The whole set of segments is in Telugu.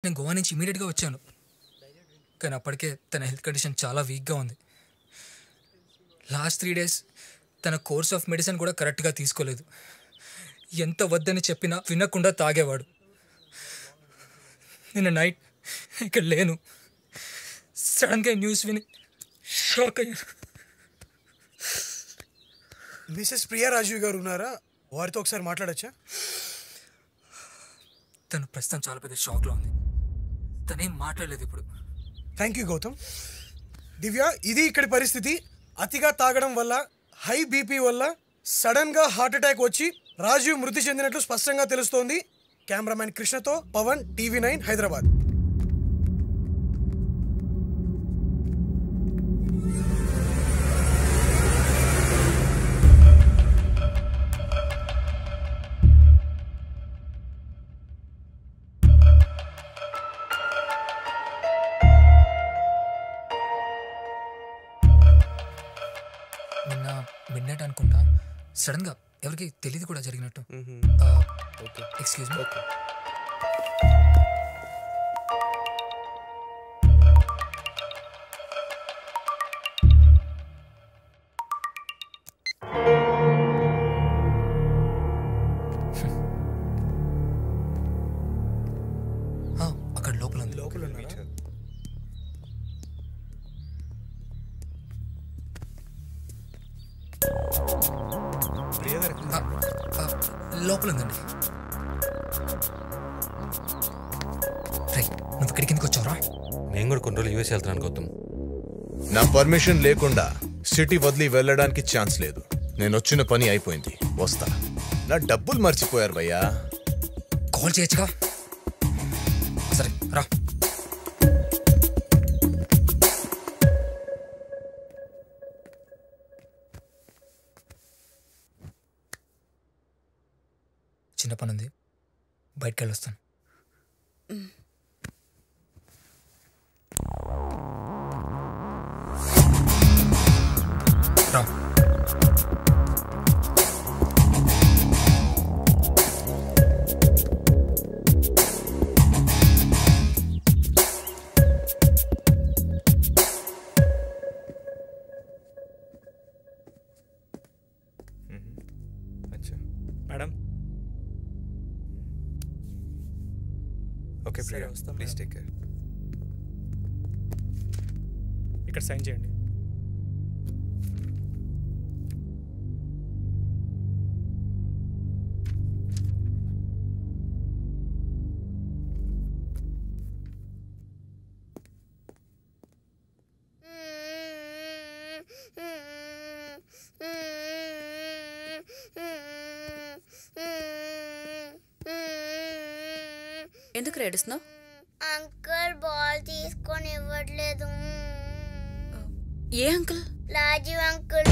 నేను గోవా నుంచి ఇమీడియట్గా వచ్చాను, కానీ అప్పటికే తన హెల్త్ కండిషన్ చాలా వీక్గా ఉంది. లాస్ట్ 3 days తన కోర్స్ ఆఫ్ మెడిసిన్ కూడా కరెక్ట్గా తీసుకోలేదు. ఎంత వద్దని చెప్పినా వినకుండా తాగేవాడు. నిన్న నైట్ ఇక్కడ లేను. సడన్గా న్యూస్ విని షాక్ అయ్యాను. మిసెస్ ప్రియా రాజీవ్ గారు ఉన్నారా? వారితో ఒకసారి మాట్లాడచ్చా? తను ప్రస్తుతం చాలా పెద్ద షాక్లో ఉంది. తనేం మాట్లాడలేదు ఇప్పుడు. Thank you Gautam. దివ్య, ఇది ఇక్కడి పరిస్థితి. అతిగా తాగడం వల్ల, హై బీపీ వల్ల సడన్గా హార్ట్ అటాక్ వచ్చి రాజీవ్ మృతి చెందినట్లు స్పష్టంగా తెలుస్తోంది. కెమెరామ్యాన్ కృష్ణతో పవన్, TV9 హైదరాబాద్. నిన్న మిడ్ నైట్ అనుకుంటా సడన్గా ఎవరికి తెలియదు కూడా జరిగినట్టు. Excuse me. అక్కడ లోపల ఉంది. లోపల ఉందండి. నువ్వు ఇక్కడికి ఎందుకు వచ్చావురా? నేను కూడా కొన్ని రోజులు యూఎస్ వెళ్తున్నాను గౌతమ్. నా పర్మిషన్ లేకుండా సిటీ వదిలి వెళ్ళడానికి ఛాన్స్ లేదు. నేను వచ్చిన పని అయిపోయింది, వస్తా. నా డబ్బులు మర్చిపోయారు భయ్యా. కాల్ చేయొచ్చుగా. సరే రా. చిన్న పని ఉంది, బయటకు వెళ్ళొస్తాను. రా. Madam okay Priya, please take care. ఇక్కడ సైన్ చేయండి. ఎందుకు ఏడుస్తున్నావు? అంకుల్ బాల్ తీసుకొని ఇవ్వట్లేదు. ఏ అంకుల్? రాజీవ్ అంకుల్.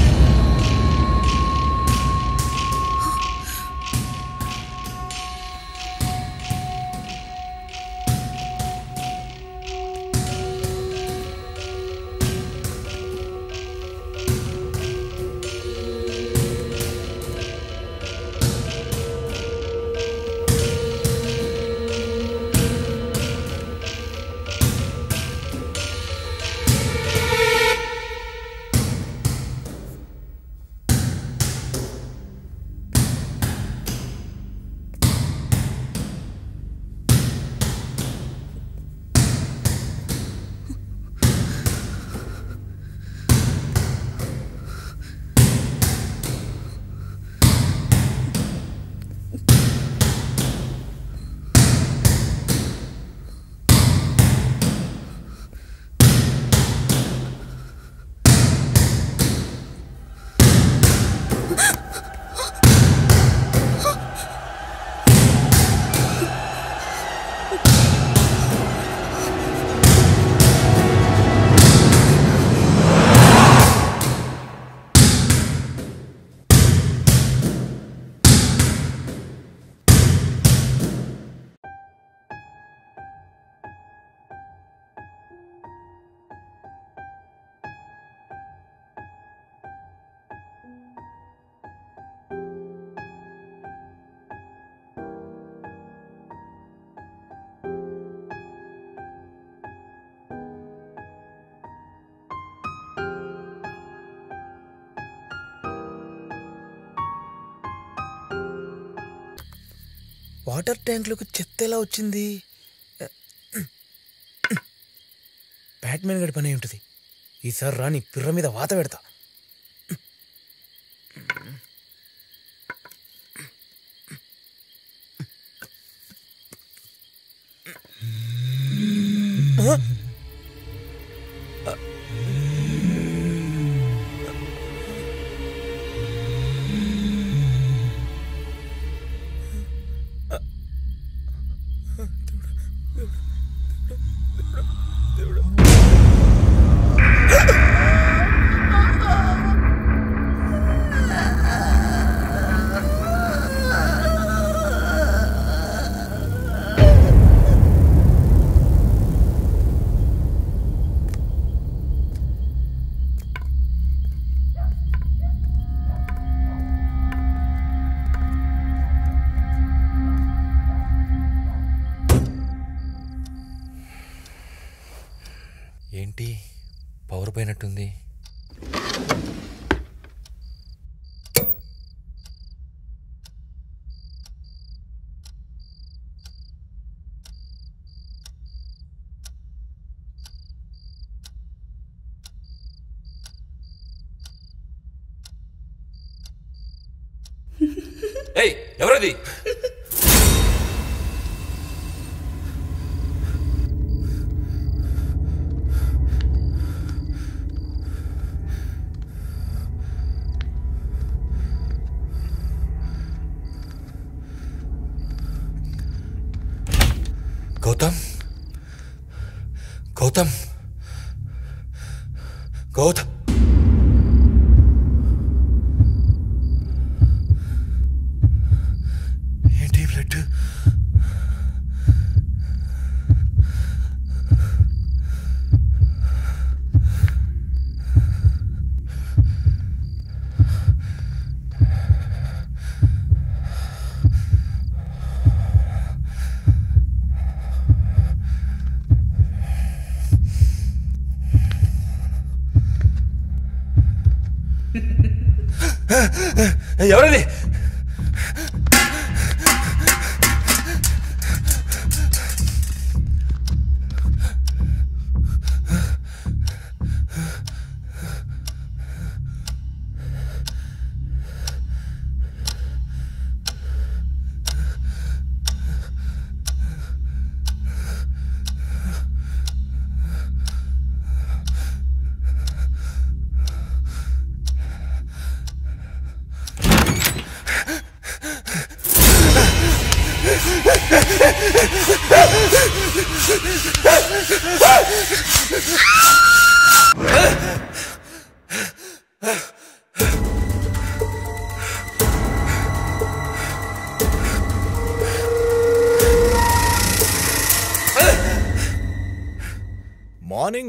వాటర్ ట్యాంక్లోకి చెత్త ఎలా వచ్చింది? బ్యాట్మెన్ గడి పని ఉంటుంది. ఈసారి రాని పిర్ర మీద వాత పెడతా. ఏంటి పవర్ పోయినట్టుంది? ఏయ్, ఎవరది? గౌతమ్, గౌతమ్, గౌతమ్. ఏంటి బ్లడ్? ఎవరది?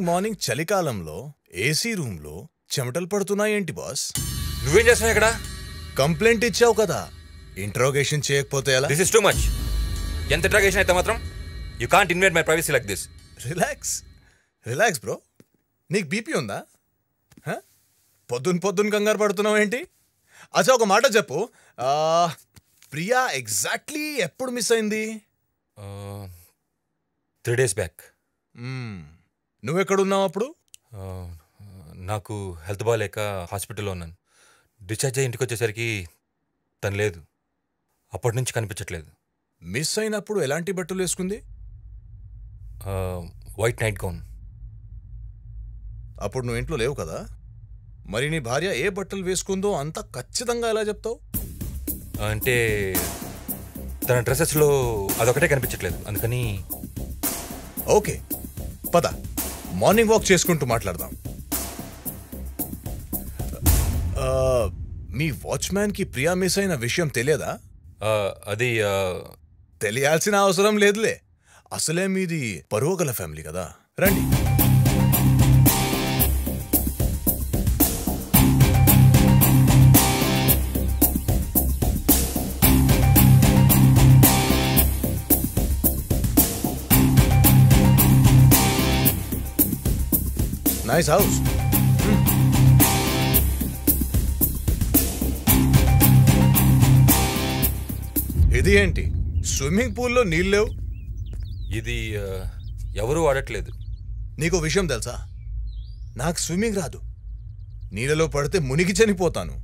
మార్నింగ్ చలికాలంలో ఏసీ రూమ్లో చెమటలు పడుతున్నాయేంటి బాస్? నువ్వేం చేస్తున్నావు ఇక్కడ? కంప్లైంట్ ఇచ్చావు కదా, ఇంట్రోగేషన్ చేయకపోతే ఎలా? This is too much. ఎంత ఇంట్రాగేషన్ అయితే మాత్రం you can't invade my privacy like this. Relax bro. నీకు బీపీ ఉందా? పొద్దున్న కంగారు పడుతున్నావు ఏంటి? అచ్చా, ఒక మాట చెప్పు, ప్రియా ఎగ్జాక్ట్లీ ఎప్పుడు మిస్ అయింది? 3 days బ్యాక్. నువ్వెక్కడున్నావు అప్పుడు? నాకు హెల్త్ బాగాలేక హాస్పిటల్లో ఉన్నాను. డిశ్చార్జ్ అయ్యి ఇంటికి వచ్చేసరికి తను లేదు. అప్పటి నుంచి కనిపించట్లేదు. మిస్ అయినప్పుడు ఎలాంటి బట్టలు వేసుకుంది? White knight gown. అప్పుడు నువ్వు ఇంట్లో లేవు కదా, మరి నీ భార్య ఏ బట్టలు వేసుకుందో అంత ఖచ్చితంగా ఎలా చెప్తావు? అంటే తన డ్రెస్సెస్లో అదొకటే కనిపించట్లేదు, అందుకని. ఓకే, పద, మార్నింగ్ వాక్ చేసుకుంటూ మాట్లాడదాం. మీ వాచ్మ్యాన్కి ప్రియా మిస్ అయిన విషయం తెలియదా? అది తెలియాల్సిన అవసరం లేదులే, అసలే మీది పరువు గల ఫ్యామిలీ కదా. రండి. Nice house. ఇది ఏంటి స్విమ్మింగ్ పూల్లో నీళ్ళు లేవు. ఇది ఎవరూ వాడట్లేదు. నీకో విషయం తెలుసా, నాకు స్విమ్మింగ్ రాదు. నీళ్ళలో పడితే మునిగి చనిపోతాను.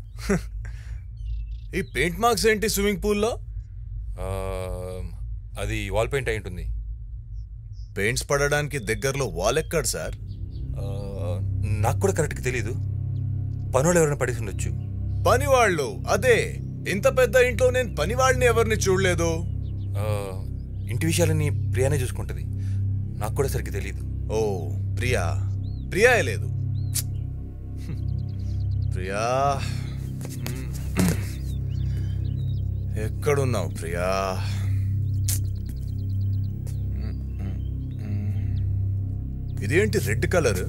ఈ పెయింట్ మార్క్స్ ఏంటి స్విమ్మింగ్ పూల్లో? అది వాల్ పెయింట్ అయి ఉంటుంది. పెయింట్స్ పడడానికి దగ్గరలో వాల్ ఎక్కడ సార్? నాకు కూడా కరెక్ట్గా తెలీదు. పనులు ఎవరైనా పడేసి ఉండొచ్చు. పనివాళ్ళు? అదే, ఇంత పెద్ద ఇంట్లో నేను పనివాళ్ళని ఎవరిని చూడలేదు. ఇంటి విషయాలని ప్రియానే చూసుకుంటుంది. నాకు కూడా సరిగ్గా తెలీదు. ఓ ప్రియా, ప్రియా లేదు. ప్రియా ఎక్కడున్నావు ప్రియా? ఇదేంటి రెడ్ కలర్?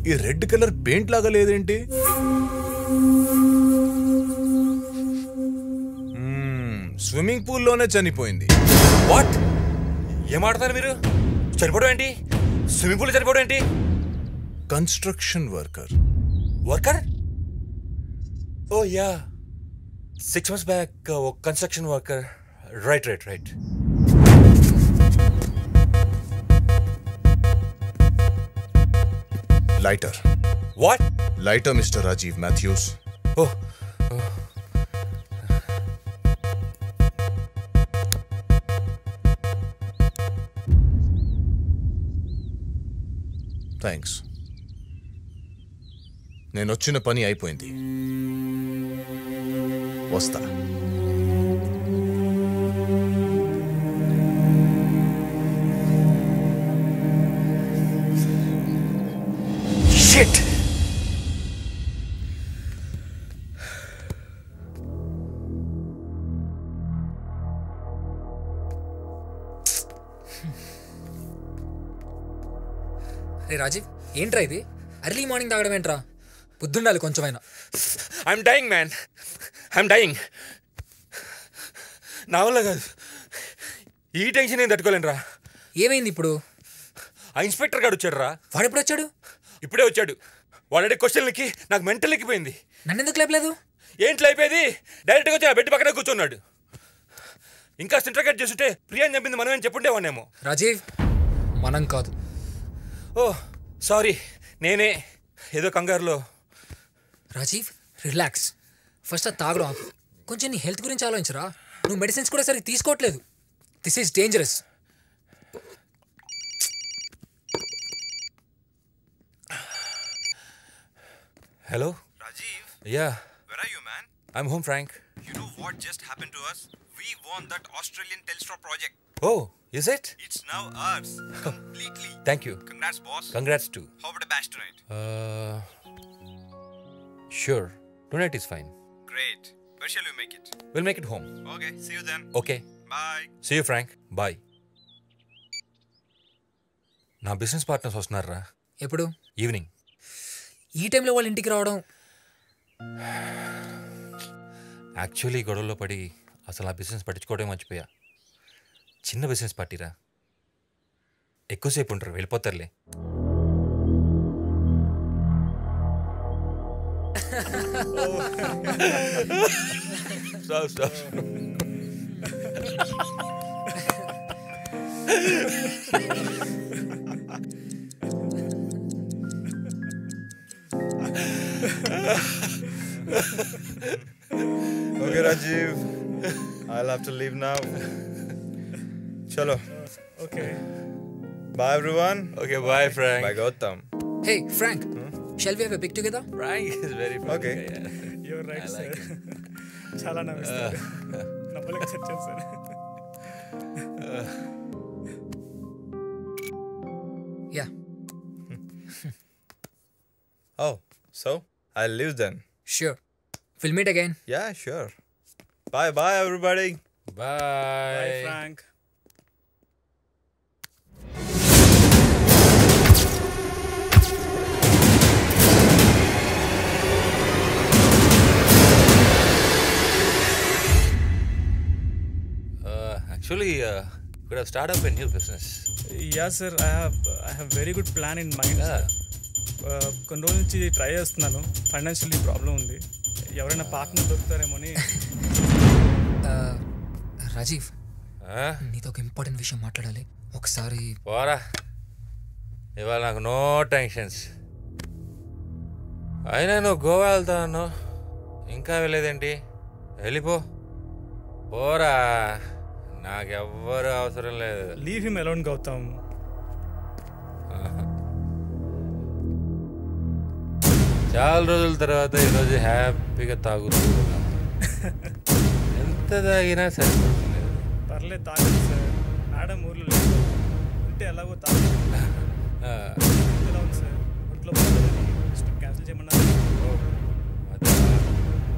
ఈ రెడ్ కలర్ పెయింట్ లాగా లేదేంటి? స్విమ్మింగ్ పూల్లోనే చనిపోయింది. వాట్? ఏం ఆడతారు మీరు? చనిపోవడం ఏంటి? స్విమ్మింగ్ పూల్ చనిపోవడం ఏంటి? Construction worker. Worker? Oh yeah, 6 months back ఒక construction worker. Right. Lighter. What? Lighter mister Rajiv Mathews. Oh thanks. నేను వచ్చిన పని అయిపోయింది, వస్తా. షిట్. రే రాజీవ్, ఏంట్రా ఇది? అర్లీ మార్నింగ్ తాగడం ఏంట్రా? పొద్దుండాలి కొంచెమైనా. I'm dying man, I'm dying. నా వల్ల కాదు, ఈ టెన్షన్ నేను తట్టుకోలేనురా. ఏమైంది ఇప్పుడు? ఆ ఇన్స్పెక్టర్ గారు వచ్చాడు రా. వాడు ఎప్పుడు వచ్చాడు? ఇప్పుడే వచ్చాడు. వాడే క్వశ్చన్లకి నాకు మెంటల్ ఎక్కిపోయింది. నన్నెందుకు లేపలేదు? ఏంటి అయిపోయేది? డైరెక్ట్గా వచ్చి నా బెడ్ పక్కనే కూర్చున్నాడు. ఇంకా ఇంటర్గేట్ చేస్తుంటే ప్రియాని చంపింది మనమేం చెప్పుండేవాన్నేమో. రాజీవ్, మనం కాదు. ఓ సారీ, నేనే ఏదో కంగారులో. రాజీవ్ రిలాక్స్. ఫస్ట్ అది తాగడం ఆపు. కొంచెం నీ హెల్త్ గురించి ఆలోచించరా. నువ్వు మెడిసిన్స్ కూడా సరిగ్గా తీసుకోవట్లేదు. This is dangerous. Hello Rajiv, yeah, where are you, man? I'm home Frank. You know what just happened to us? We won that Australian Telstra project. Oh is it? It's now ours. Completely. Thank you. Congrats, boss. Congrats too. How about a bash tonight? Sure, tonight is fine. Great. Where shall we make it? We'll make it home. Okay, see you then. Okay. Bye. See you, Frank. Bye. నా బిజినెస్ పార్ట్నర్స్ వస్తున్నారా ఎప్పుడు? ఈవినింగ్. ఈ టైంలో వాళ్ళ ఇంటికి రావడం? యాక్చువల్లీ గొడవలో పడి అసలు ఆ బిజినెస్ పట్టించుకోవడం మర్చిపోయా. చిన్న బిజినెస్ పార్టీరా, ఎక్కువసేపు ఉంటారు, వెళ్ళిపోతారులే. Stop. Okay, Rajiv. I'll have to leave now. Chalo. Okay. Bye, everyone. Okay, bye, Frank. Bye, Gautam. Hey, Frank. Shall we have a pic together? Frank is very funny. Okay. You're right, sir. చాలా నవ్విస్తారు. నవ్వలేక చచ్చాను sir. Yeah. Oh, so I'll leave then. Sure. We'll meet again. Yeah, sure. Bye, everybody. Bye. Bye, Frank. Actually, could have started up a new business. Yeah, sir. I have very good plan in mind. Yeah. కొన్ని రోజుల నుంచి ట్రై చేస్తున్నాను. ఫైనాన్షియల్లీ ప్రాబ్లం ఉంది. ఎవరైనా పార్ట్నర్ దొరుకుతారేమో అని. రాజీవ్, నీతో ఒక ఇంపార్టెంట్ విషయం మాట్లాడాలి ఒకసారి. పోరా, ఇవాళ నాకు నో టెన్షన్స్. అయినా నువ్వు గోవా వెళ్తా అన్నావు, ఇంకా వెళ్ళేదేంటి? వెళ్ళిపో, పోరా, నాకెవ్వరు అవసరం లేదు. Leave him alone Gautam. చాలా రోజుల తర్వాత ఈరోజు హ్యాపీగా తాగుతూ ఎంత తాగినా సరిపోతుంది. పర్లేదు తాగండి సార్, మేడం ఊర్లో లేదు ఉంటే ఎలాగో తాగండి. ఎలా ఉంది సార్, ఒంట్లో బాగుంటుంది, క్యాన్సిల్ చేయమన్నారు.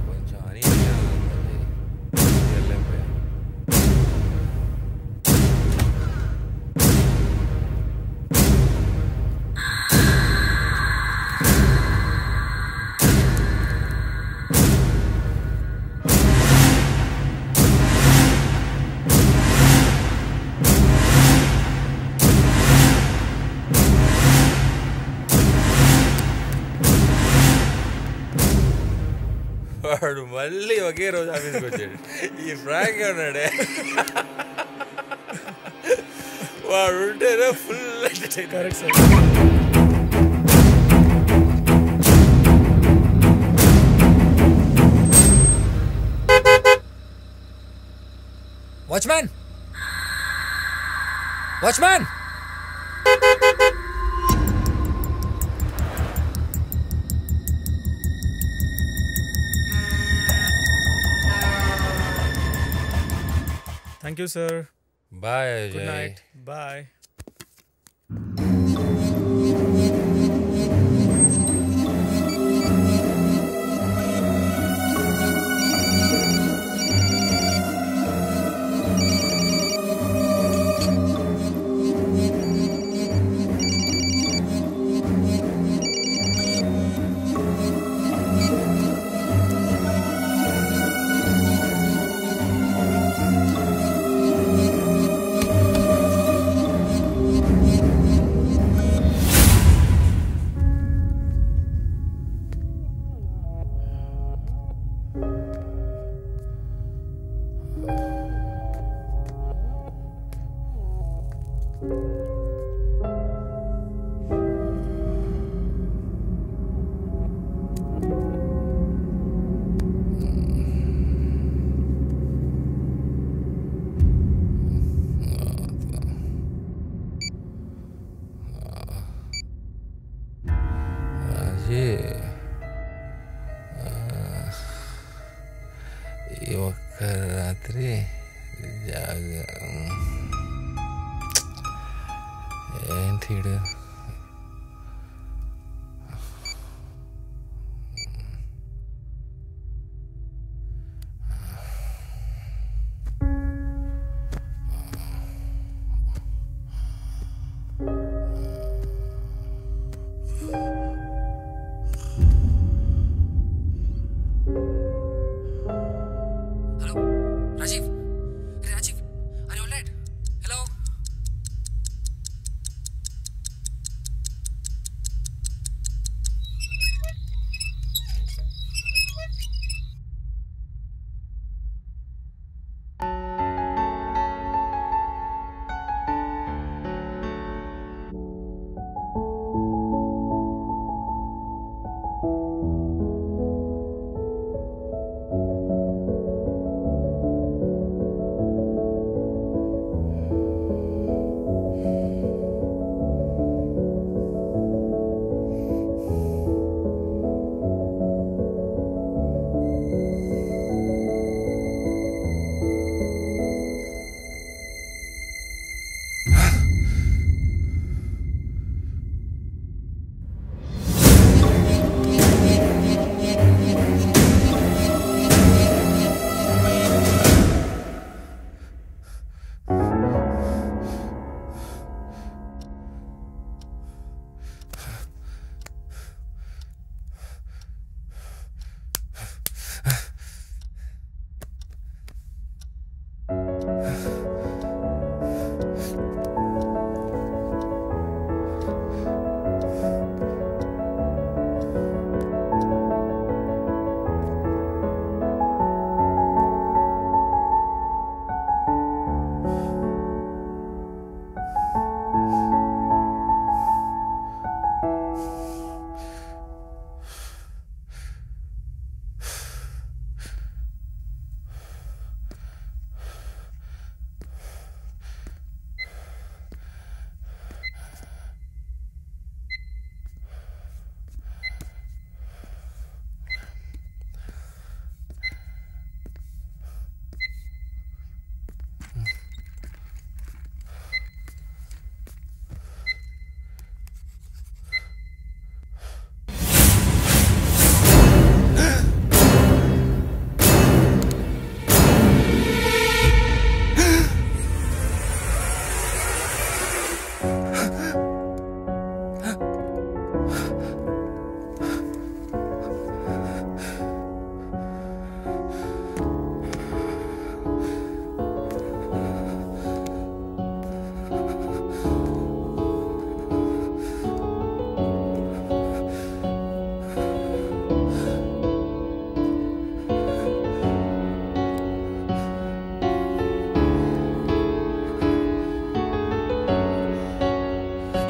కొంచెం అని వాడు మళ్ళీ ఒకే రోజు ఆఫీస్కి వచ్చాడు. ఈ ఫ్రాంక్ ఉన్నాడే వాడు ఉంటేనే full correct sir. Watchman, watchman, thank you sir. Bye. Good night. Bye. ఈ ఒక్క రాత్రి ఏంటిడు Rajiv, Rajiv, are you all right? Hello?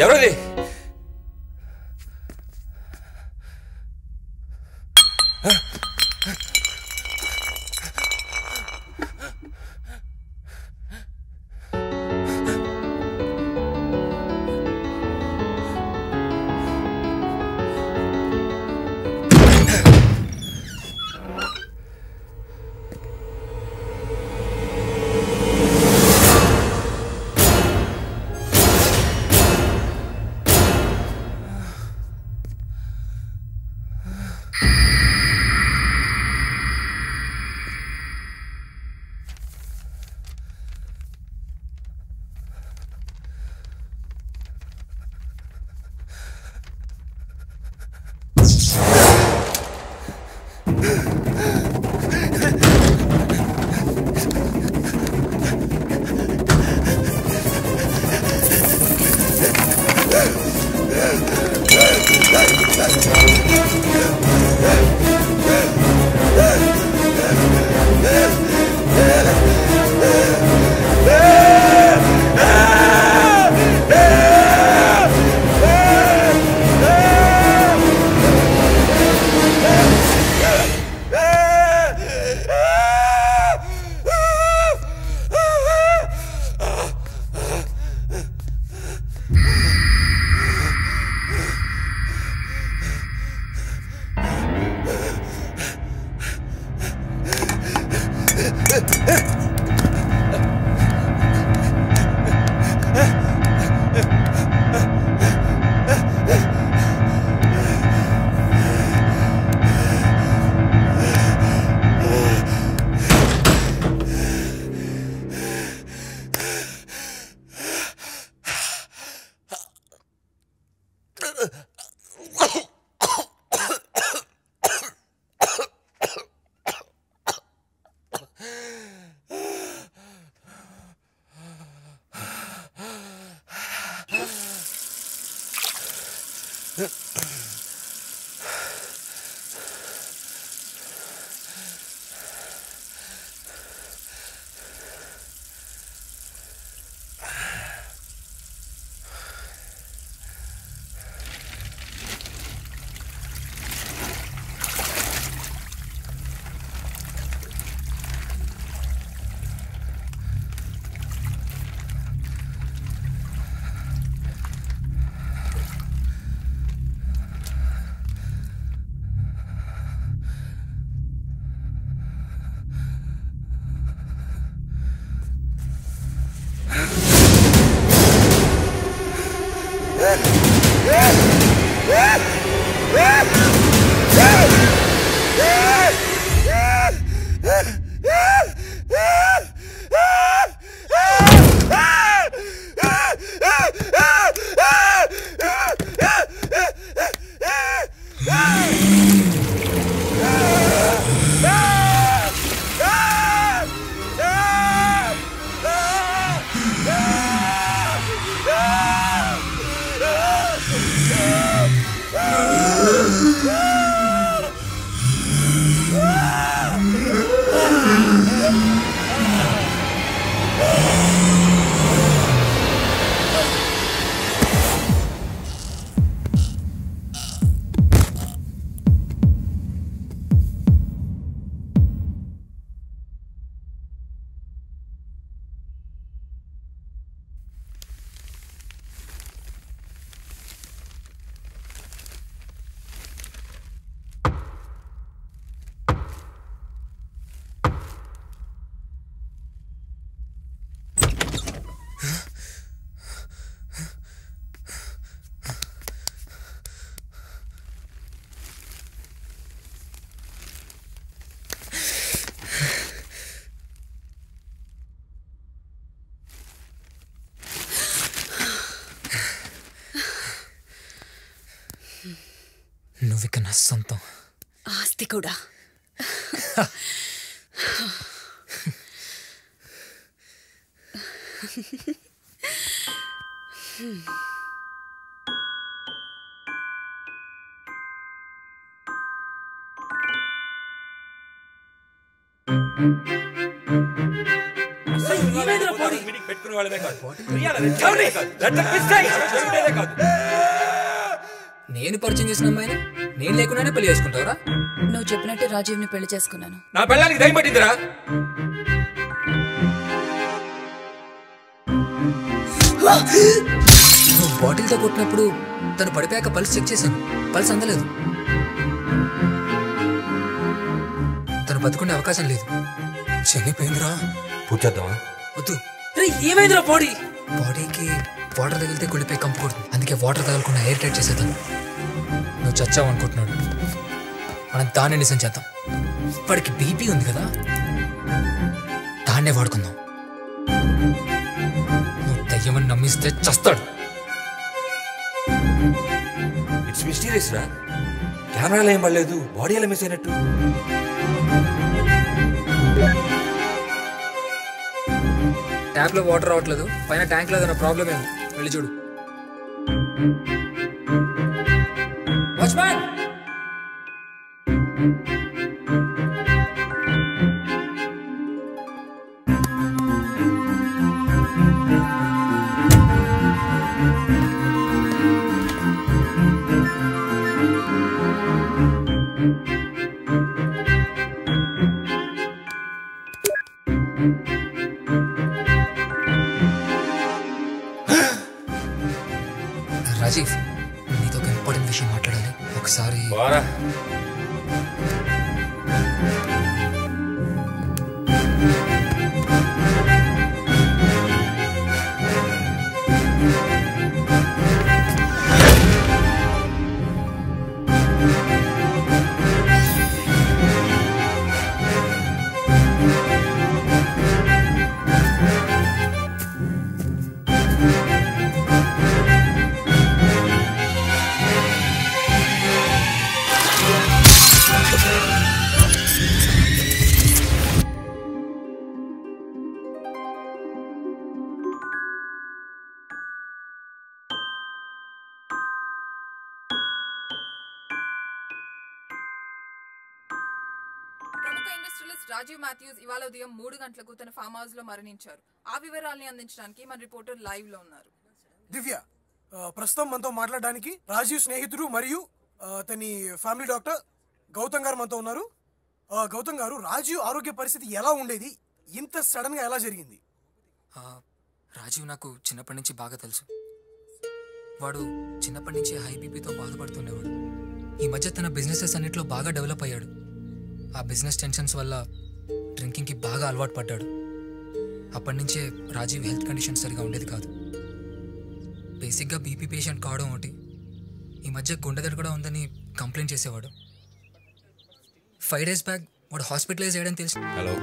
ఎవరది? నువ్విక నా సొంతం. ఆస్తి కూడా. పెట్టుకునే వాళ్ళమే కాదు. ప్రియాని రెచ్చగొట్టేదే కాదు. రెచ్చగొట్టేదే కాదు. నేను పరిచయం చేసిన అమ్మాయిని నేను లేకుండానే పెళ్లి చేసుకుంటావురా? నువ్వు చెప్పినట్టే రాజీవ్ని పెళ్లి చేసుకున్నాను. నా పెళ్ళానికి దయ్యం పట్టిందిరా. నువ్వు బాటిల్తో కొట్టినప్పుడు తను పడిపోయాక పల్స్ చెక్ చేశాను. పల్స్ అందలేదు. తను బతుకునే అవకాశం లేదు. చనిపోయిందిరా. పూజ చేద్దామా? వద్దు. ఏమైందిరా? బాడీకి వాటర్ తగిలితే కుళ్ళిపోయి కంపు కొడుతుంది. అందుకే వాటర్ తగలకుండా ఎయిర్ టైట్ చేసేద్దాం. నువ్వు చచ్చావు అనుకుంటున్నాడు. మనం దాన్ని నిజం చేద్దాం. వాడికి బీపీ ఉంది కదా, దాన్నే వాడుకుందాం. నువ్వు దయ్యమని నమ్మిస్తే చస్తాడు. ఇట్స్ మిస్టీరియస్ రా. కెమెరాలో ఏం పడలేదు, బాడీ ఎలా మిస్ అయినట్టు. ట్యాప్ లో వాటర్ రావట్లేదు. పైన ట్యాంక్ లో ఏదైనా ప్రాబ్లం ఏమో. వెళ్ళి చూడు. వాచ్మ్యాన్! రాజీవ్, నీతో ఒక ఇంపార్టెంట్ విషయం మాట్లాడాలి. ఒకసారి రాజీవ్ మాథ్యూస్ ఇవాళ ఉదయం 3 గంటలకు తన ఫామ్ హౌస్ లో మరణించారు. ఆ వివరాల్ని అందించడానికి మన రిపోర్టర్ లైవ్ లో ఉన్నారు. దివ్య, ప్రస్తుతం మనతో మాట్లాడడానికి రాజీవ్ స్నేహితుడు మరియు తని ఫ్యామిలీ డాక్టర్ గౌతమ్ గారు మనతో ఉన్నారు. గౌతమ్ గారు, రాజీవ్ ఆరోగ్య పరిస్థితి ఎలా ఉండేది? ఇంత సడన్ గా ఎలా జరిగింది? రాజీవ్ నాకు చిన్నప్పటి నుంచి బాగా తెలుసు. వాడు చిన్నప్పటి నుంచి హై బీపీతో బాధపడుతుండేవాడు. ఈ మధ్య తన బిజినెసెస్ అన్నిట్లో బాగా డెవలప్ అయ్యాడు. ఆ బిజినెస్ టెన్షన్స్ వల్ల డ్రింకింగ్కి బాగా అలవాటు పడ్డాడు. అప్పటి నుంచే రాజీవ్ హెల్త్ కండిషన్ సరిగా ఉండేది కాదు. బేసిక్గా బీపీ పేషెంట్ కావడం ఒకటి, ఈ మధ్య గుండె దడ కూడా ఉందని కంప్లైంట్ చేసేవాడు. 5 days బ్యాక్ వాడు హాస్పిటలైజ్ అయ్యాడని తెలుసు. Hello,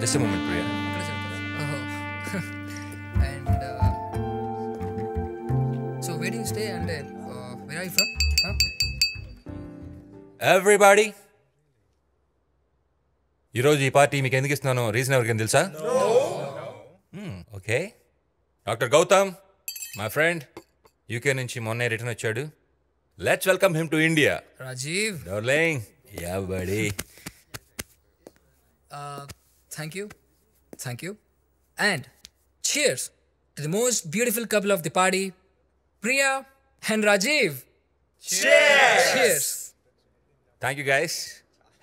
just moment Priya. And so where do you stay and where are you from? Everybody, ఈరోజు ఈ పార్టీ మీకు ఎందుకు ఇస్తున్నానో రీజన్ ఎవరికైనా తెలుసా? Okay, doctor Gautam my friend UK నుంచి మొన్నే రిటర్న్ వచ్చాడు. Let's welcome him to India. Rajiv darling, yeah buddy. Thank you. And cheers to the most beautiful couple of the party, Priya and Rajiv. Cheers. Thank you guys.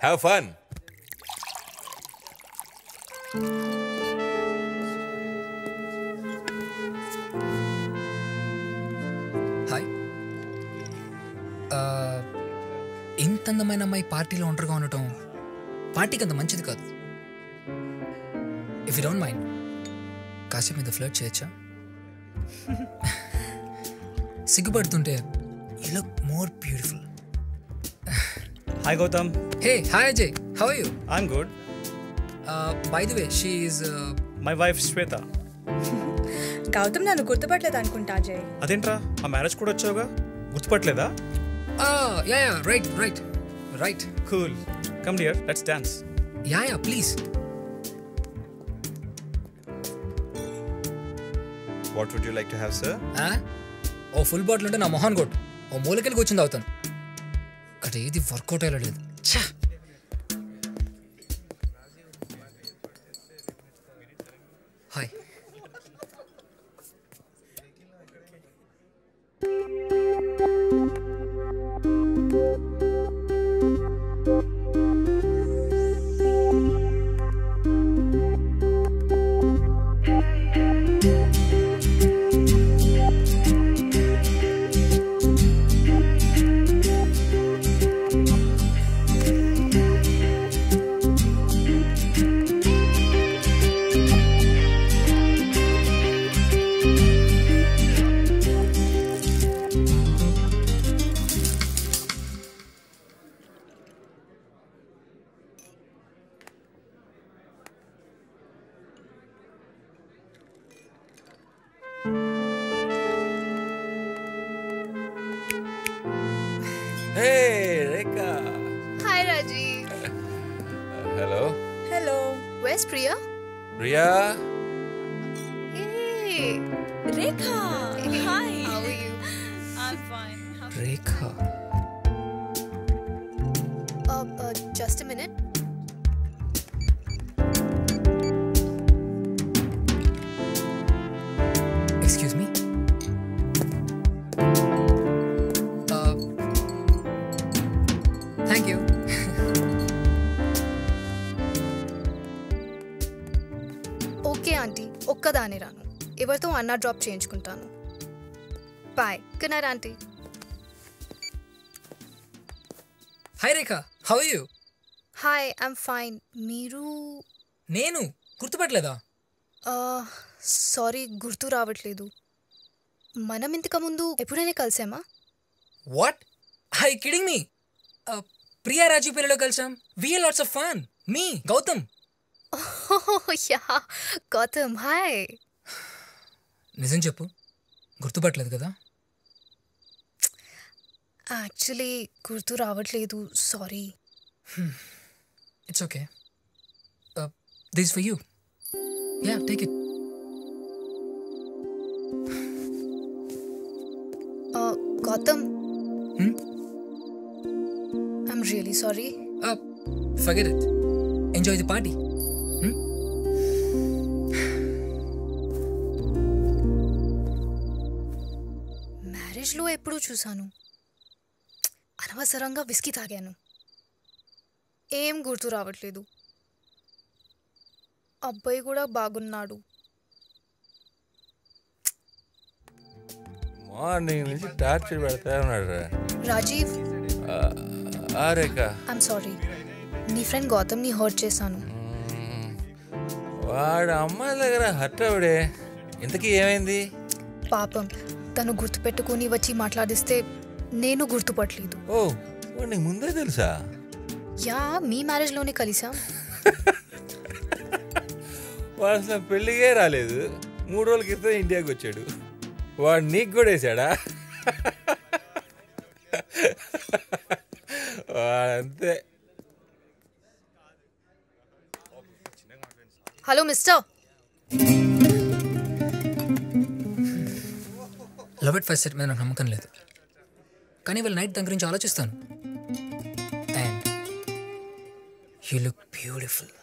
Have fun. Hi. ఇంత అందమైన అమ్మాయి పార్టీలో ఒంటరిగా ఉండటం పార్టీకి అంత మంచిది కాదు. ఇఫ్ యూ డోంట్ మైండ్, కాసేపు మీద ఫ్లర్ట్ చేయొచ్చా? సిగ్గుపడుతుంటే you look more beautiful. Hi Gautam. Hey, hi Ajay. How are you? I'm good. By the way, she is My wife Shweta. Gautam నన్ను గుర్తుపట్టలేదు అనుకుంటా అజయ్. అదేంట్రా, ఆ మ్యారేజ్ కూడా వచ్చావుగా, గుర్తుపట్టలేదా? Yeah, right. Cool. Come dear, let's dance. Yeah, please. What would you like to have, sir? ఓ ఫుల్ బాటిల్ ఉంటే నా మొహాన్ కొట్టు, ఓ మూలకెళ్ళి కూర్చుంది అవుతాను. ఇక్కడ ఏది వర్కౌట్ అయ్యలేదు. Hi. Hey, Rekha. Hi, Rajiv. Hello. Hello. Where's Priya? Priya. Hey. Rekha. Hi. How are you? I'm fine. Rekha. Just a minute. Excuse me. Thank you. Okay aunty, ఒక్కదాని రాను. ఎవరితో అన్నా డ్రాప్ చేయించుకుంటాను. Bye. Good night aunty. Hi Rekha, how are you? Hi, I'm fine. మీరు? నేను గుర్తుపట్టలేదా? సారీ, గుర్తు రావట్లేదు. మనం ఇంతకుముందు ఎప్పుడైనా కలిసామా? What? I kidding me? Priya Raju పేరులో కలిసాం. We had lots of fun. Me Gautam. Yeah, Gautam. Hi. నిజం చెప్పు, గుర్తుపట్టలేదు కదా? యాక్చువల్లీ గుర్తు రావట్లేదు. Sorry. It's okay. This for you. Yeah, take it. Gautam, I'm really sorry. Forget it. Enjoy the party. మ్యారేజ్లో ఎప్పుడూ చూశాను. అనవసరంగా విస్కీ తాగాను. ఏం గుర్తు రావట్లేదు. అబ్బాయి కూడా బాగున్నాడు. మార్నింగ్ నుంచి టార్చర్ పెడతా ఉన్నాడు. రాజీవ్, రేఖ, ఐమ్ సారీ. నీ ఫ్రెండ్ గౌతమ్ని హర్ట్ చేశాను. వాడు అమ్మాయి దగ్గర హర్ట్ అవడే. ఇంతకీ ఏమైంది? పాపం, తను గుర్తుపెట్టుకుని వచ్చి మాట్లాడిస్తే నేను గుర్తుపట్టలేదు. ఓ, నీకు ముందే తెలుసా? యా, మీ మ్యారేజ్లోనే కలిసాం. వాడు అసలు పెళ్ళిగే రాలేదు. 3 రోజుల క్రితం ఇండియాకి వచ్చాడు. వాడు నీకు కూడా వేసాడా? వాడంతే. Hello mister. Love at first sight మీద నాకు నమ్మకం లేదు, కానీ వాళ్ళ నైట్ దాని గురించి ఆలోచిస్తాను. And you look beautiful.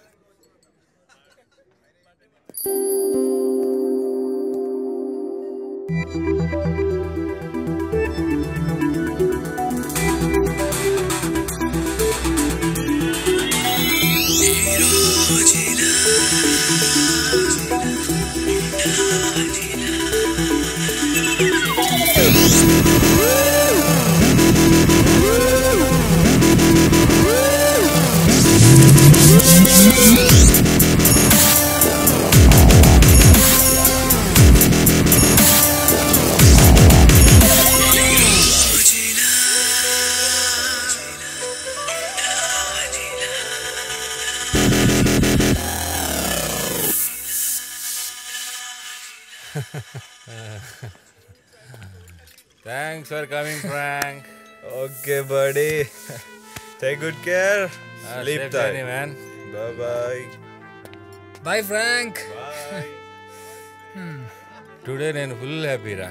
Thanks for coming, Frank. Okay, buddy. Take good care. Sleep Safe tight, journey, man. Bye-bye. Bye, Frank. Bye. Today నేను ఫుల్ హ్యాపీరా.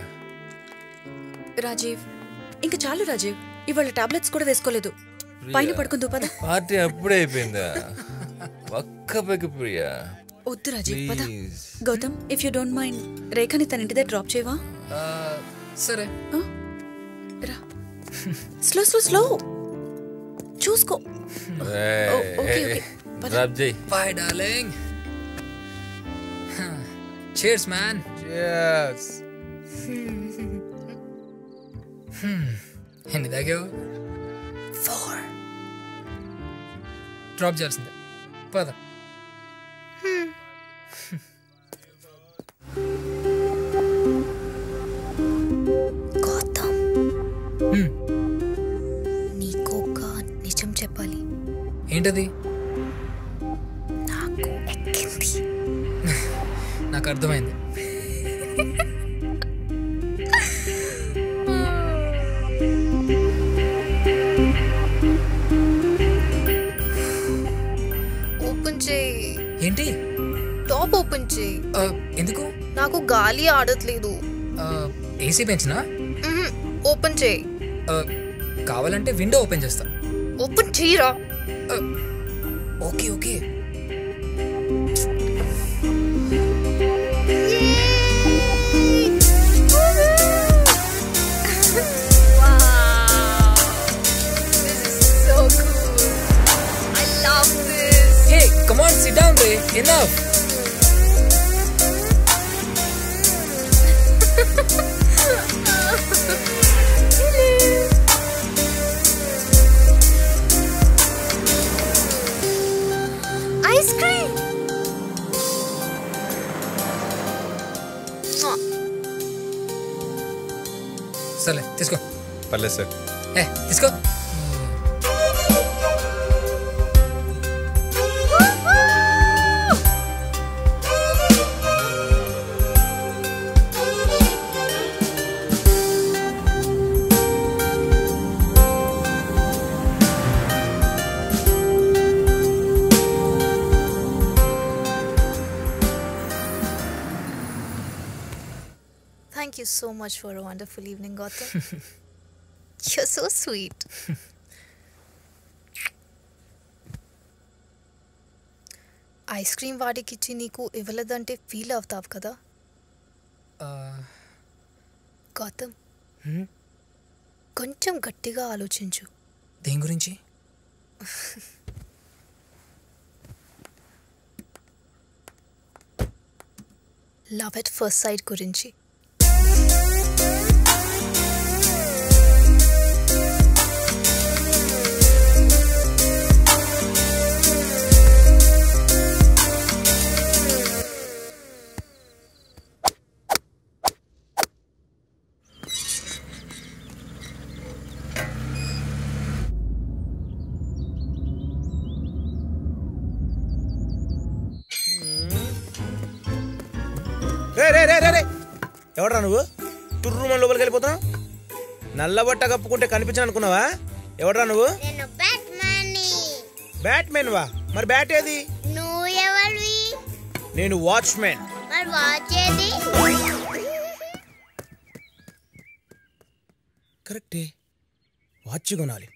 రాజీవ్, ఇంక చాలు రాజీవ్. ఇవాళ టాబ్లెట్స్ కూడా వేసుకోలేదు. పైన పడుకుందు పద. పార్టీ అప్పుడే అయిపోయిందా? ఒక్క పెగ్గు ప్రియా. వద్దు రాజీవ్ పద. Gautam if you don't mind రేఖని తన ఇంటి దగ్గర డ్రాప్ చేయవా? సరే రా. స్లో స్లో స్లో చూసుకో. ఓకే ఓకే డ్రాప్ చేయి. Bye darling. Cheers man. Cheers. ఎన్ని తాగావు? 4. డ్రాప్ చేయాల్సిందే. పద. గౌతమ్ నీకు ఒక నిజం చెప్పాలి. ఏంటది? నాకు ఎక్కింది. నాకు అర్థమైంది. ఓపెన్ చేయి. ఏంటి? టాప్ ఓపెన్ చేయి. ఎందుకు? నాకు గాలి ఆడట్లేదు. ఏసీ పెంచినా? ఓపెన్ చేయి. కావాలంటే విండో ఓపెన్ చేస్తా. ఓపెన్ చేయరా? Okay okay. Come on, sit down, Ray. Enough. Ice cream. సరే తీసుకో. పర్లేదు సార్. తీసుకో. Thank you so much for a wonderful evening, Gautam. You're so sweet. Ice cream వాడికిచ్చి నీకు ఇవ్వలేదంటే ఫీల్ అవుతావు కదా గౌతమ్. కొంచెం గట్టిగా ఆలోచించు. దేని గురించి? లవ్ ఎట్ ఫస్ట్ సైట్ గురించి. ఎవడరా నువ్వు? తుర్రు మన లోపలికి వెళ్ళిపోతావు. నల్ల బట్ట కప్పుకుంటే కనిపించను అనుకున్నావా? ఎవడరా నువ్వు? బ్యాట్మెన్ వా? మరి బ్యాట్ ఏది? నువ్వు ఎవరివి? నేను వాచ్మెన్. మరి వాచ్ ఏది? కరెక్టే, వాచ్ కొనాలి.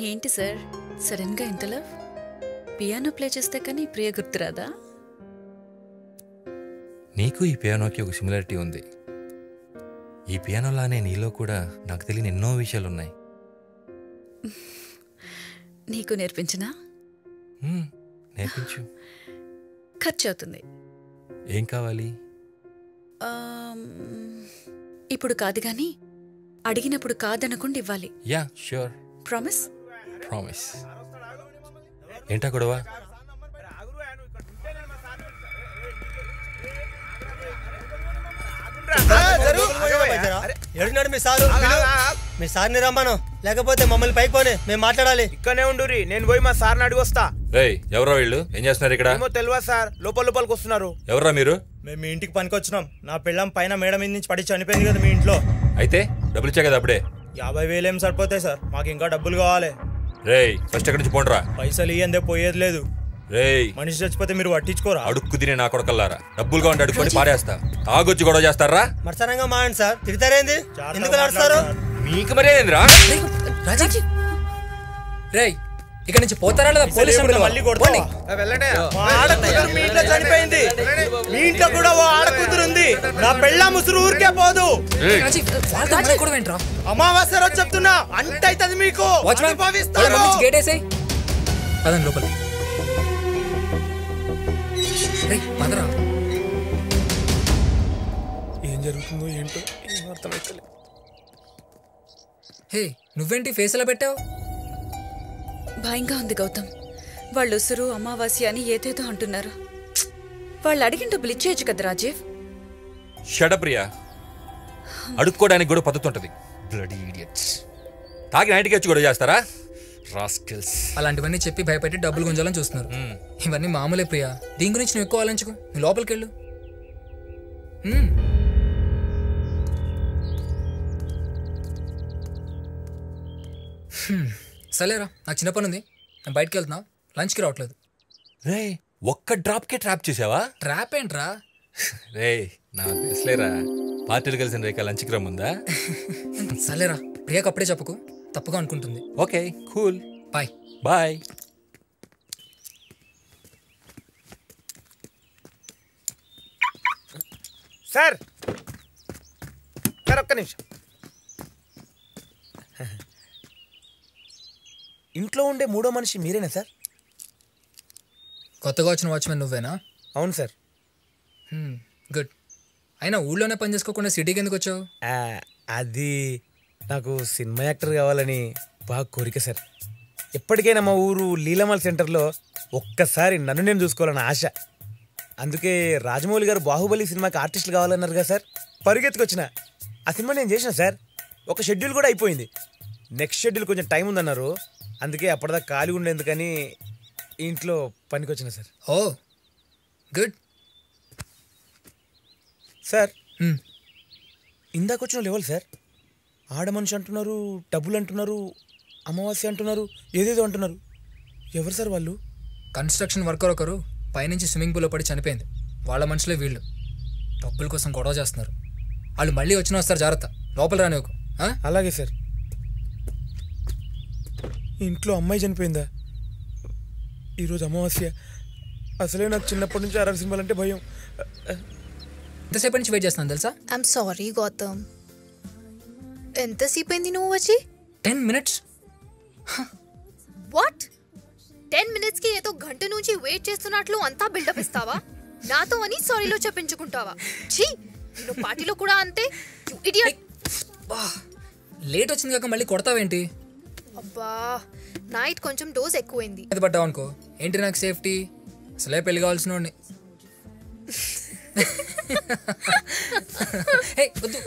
ఏంటి సార్ సడన్ గా ఇంత లవ్? పియానో ప్లే చేస్తే కానీ ప్రియ గుర్తురాదా? నీకు ఈ పియానోకి ఒక సిమిలారిటీ ఉంది. ఈ పియానోలానే నీలో కూడా నాకు తెలియని ఎన్నో విషయాలున్నాయి. నీకు నేర్పించినా? నేర్పించు. ఖర్చు అవుతుంది. ఏం కావాలి? ఇప్పుడు కాదు కానీ అడిగినప్పుడు కాదనకుండా ఇవ్వాలి. Yeah sure. ప్రామిస్? ప్రామిస్. ఏంటా గొడవ? ఎడున్నాడు మీ సారు? మీ సార్ని రమ్మను, లేకపోతే మమ్మల్ని పైకి పోనీ, మేము మాట్లాడాలి. ఇక్కడనే ఉండురి, నేను పోయి మా సార్ని అడిగి వస్తా. రేయ్ ఎవరో వీళ్ళు ఏం చేస్తున్నారు ఇక్కడ? ఏమో తెలియదు సార్, లోపలికి వస్తున్నారు. ఎవరా మీరు? మేము మీ ఇంటికి పనికొచ్చినాం. నా పిల్లం పైన మేడ మీద నుంచి పడి చనిపోయింది కదా మీ ఇంట్లో. అయితే డబ్బులు ఇచ్చా కదా అప్పుడే. 50,000 ఏం సరిపోతాయి సార్, మాకు ఇంకా డబ్బులు కావాలి. రేయ్ ఫస్ట్ ఎక్కడి నుంచి పోండ్రా. పైసలు ఇయ్యందే పోయేది లేదు. రేయ్ మనిషి చచ్చిపోతే మీరు పట్టించుకోరా? అడుక్కు తినే నా కొడకల్లారా, డబ్బులుగా ఉండి అడుక్కొని పారేస్తా. తాగొచ్చి గొడవ చేస్తారా? మర్సనంగా మాయండి సార్, తిడతారేంది? ఎందుకు నడుస్తారు? మీకు మరే ఏంద్రా? రేయ్ ఇక్కడ నుంచి పోతారా లేదా పోలీసు మళ్ళీ కొడతావా? మా ఆడకూతురు మీ ఇంట్లో చనిపోయింది. మీ ఇంట్లో కూడా ఓ ఆడకూతురు ఉంది. నా పెళ్ళ ముసురు ఊరికే పోదు. అమావాస్య రోజు చెప్తున్నా, అంటే అవుతుంది మీకు. గేట్ వేసేయ్, పదండి లోపల. ఏం జరుగుతుందో ఏంటో ఏం అర్థమైతలే. హే నువ్వేంటి ఫేస్ ఎలా పెట్టావు? భయంగా ఉంది గౌతమ్. వాళ్ళు ఉసురు అమావాస్య అని ఏదేదో అంటున్నారు. వాళ్ళు అడిగిన డబ్బులు ఇచ్చేయచ్చు కదా రాజీవ్. షడప్రియా, అడుక్కోవడానికి కూడా పద్ధతి ఉంటుంది. Bloody idiots. తాగి నైట్కి వచ్చి గొడవ చేస్తారా? రాస్కిల్స్. అలాంటివన్నీ చెప్పి భయపెట్టి డబ్బులు గుంజాలని చూస్తున్నారు. ఇవన్నీ మామూలే ప్రియా, దీని గురించి నువ్వు ఎక్కువ ఆలోచించుకో. నువ్వు లోపలికి వెళ్ళు. సరేరా, నాకు చిన్న పని ఉంది, నేను బయటకు వెళ్తున్నా. లంచ్కి రావట్లేదు. రే ఒక్క డ్రాప్కే ట్రాప్ చేసావా? ట్రాప్ ఏంట్రా? రే నాకు తెలుసులేరా, పార్టీలు కలిసిన రేఖ లంచ్కి రమ్ముందా? సరేరా, ప్రియాకి అప్పుడే చెప్పకు, తప్పుగా అనుకుంటుంది. Okay cool, bye bye. Sir sir ఒక్క నిమిషం. ఇంట్లో ఉండే మూడో మనిషి మీరేనా సార్? కొత్తగా వచ్చిన వాచ్మెన్ నువ్వేనా? అవును సార్. గుడ్. అయినా ఊళ్ళోనే పని చేసుకోకుండా సిటీకి ఎందుకు వచ్చావు? అది నాకు సినిమా యాక్టర్ కావాలని బాగా కోరిక సార్. ఎప్పటికైనా మా ఊరు లీలామల్ సెంటర్లో ఒక్కసారి నన్ను నేను చూసుకోవాలని ఆశ. అందుకే రాజమౌళి గారు బాహుబలి సినిమాకి ఆర్టిస్టులు కావాలన్నారు కదా సార్, పరిగెత్తుకొచ్చిన. ఆ సినిమా నేను చేసిన సార్. ఒక షెడ్యూల్ కూడా అయిపోయింది. నెక్స్ట్ షెడ్యూల్ కొంచెం టైం ఉందన్నారు. అందుకే అప్పటిదాకా ఖాళీ ఉండేందుకని ఇంట్లో పనికి వచ్చిన సార్. ఓ గుడ్. సార్ ఇందాక వచ్చిన లెవెల్ సార్, ఆడ మనిషి అంటున్నారు, డబ్బులు అంటున్నారు, అమావాస్య అంటున్నారు, ఏదేదో అంటున్నారు. ఎవరు సార్ వాళ్ళు? కన్స్ట్రక్షన్ వర్కర్ ఒకరు పైనుంచి స్విమ్మింగ్ పూల్లో పడి చనిపోయింది. వాళ్ళ మనుషులే వీళ్ళు. డబ్బుల కోసం గొడవ చేస్తున్నారు. వాళ్ళు మళ్ళీ వచ్చిన వస్తారు, జాగ్రత్త. లోపల రానివ్వకు. అలాగే సార్. ఇంట్లో అమ్మాయి చనిపోయిందా? ఈరోజు అమావాస్య. అసలే నాకు చిన్నప్పటి నుంచి ఆర్ఆర్ సినిమాలు అంటే భయం. ఎంతసేపు నుంచి వెయిట్ చేస్తున్నాను తెలుసా? I'm sorry Gautam. ఎంతసేపు అయింది నువ్వు వచ్చి? 10 minutes. వాట్? 10 minutes కి ఏదో గంట నుంచి వెయిట్ చేస్తున్నట్లు అంతా బిల్డప్ ఇస్తావా? నాతో అని సారీలో చెప్పించుకుంటావా? ఛీ, నేను పార్టీలో కూడా అంతే. You idiot. లేట్ వచ్చింది కాక మళ్ళీ కొడతావేంటి? అబ్బా, నైట్ కొంచెం డోస్ ఎక్కువైంది. అది పడ్డావు అనుకో, ఏంటి నాకు సేఫ్టీ? అసలే పెళ్లి కావాల్సిన వాడిని. వద్దు.